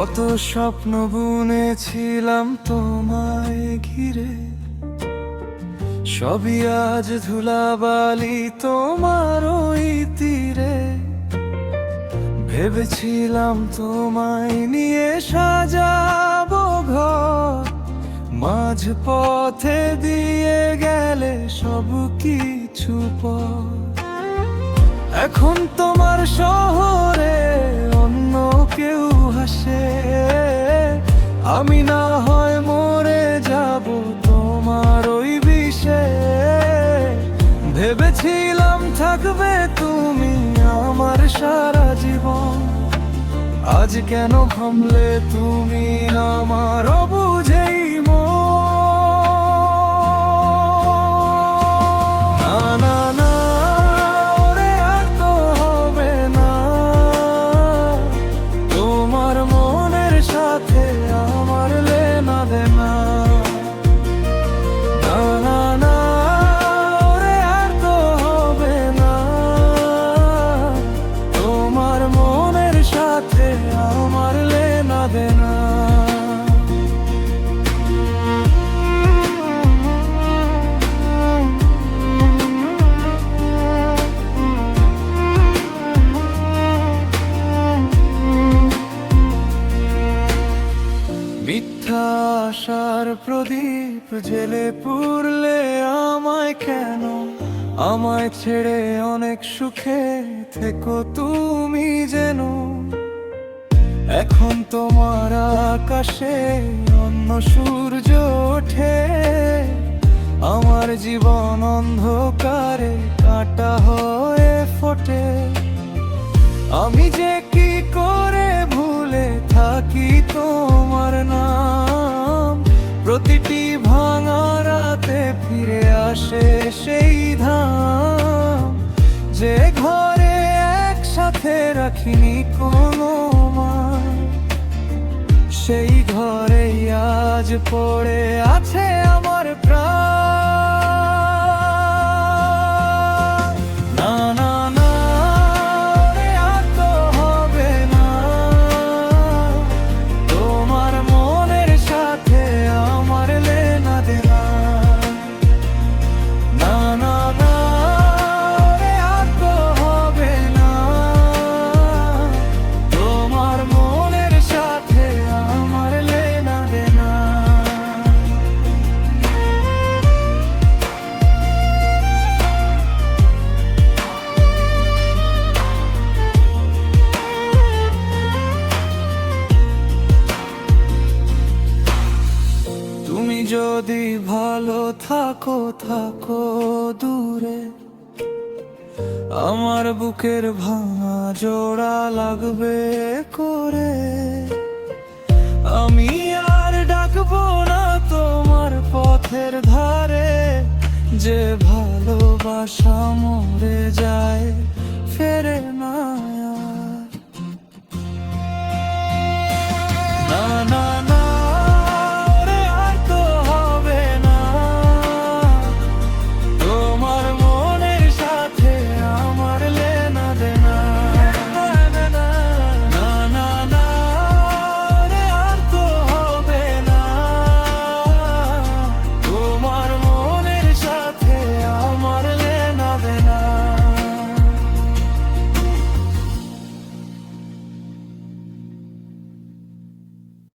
কত স্বপ্ন বুনেছিলাম তোমায় ঘিরে, সবই আজ ধুলাবালি তোমার ওই তীরে। ভেবেছিলাম তোমায় নিয়ে সাজাবো ঘর, মাঝ পথে দিয়ে গেলে সব কিছু পর। এখন তোমার শহরে অন্য কেউ হাসে, আমি না হয় মরে যাব তোমার ওই বিষে। ভেবেছিলাম থাকবে তুমি আমার সারা জীবন, আজ কেন ভাবলে তুমি আমার অবুঝেই মন। না না না ওরে আর তো হবে না, তোমার মনের সাথে আমার লেনা দেনা। না না না ওরে আর তো হবে না, তোমার মনের সাথে আমার লেনা দেনা। মিথ্যা আশার প্রদীপ জেলে পুরলে আমায় কেন, আমায় ছেড়ে অনেক সুখে থেকো তুমি যেন। এখন তোমার আকাশে অন্য সূর্য ওঠে, আমার জীবন অন্ধকারে কাঁটা হয়ে ফোটে। আমি যে কি করে ভুলে থাকি তোমার নাম, প্রতিটি ভাঙা রাতে ফিরে আসে সেই ধাম। যে ঘরে একসাথে রাখিনি কোনো মান, সেই ঘরেই আজ পড়ে আছে আমার প্রাণ। না না না ওরে আর তো হবে না, তোমার মনের সাথে আমার লেনা দেনা। না না না ওরে আর তো হবে না, তোমার মনের সাথে আমার লেনা দেনা। তুমি যদি ভালো থাকো থাকো দূরে, আমার বুকের ভাঙা জোড়া লাগবে করে। আমি আর ডাকবো না তোমার পথের ধারে, যে ভালোবাসা মরে যায় ফেরে না আর। না না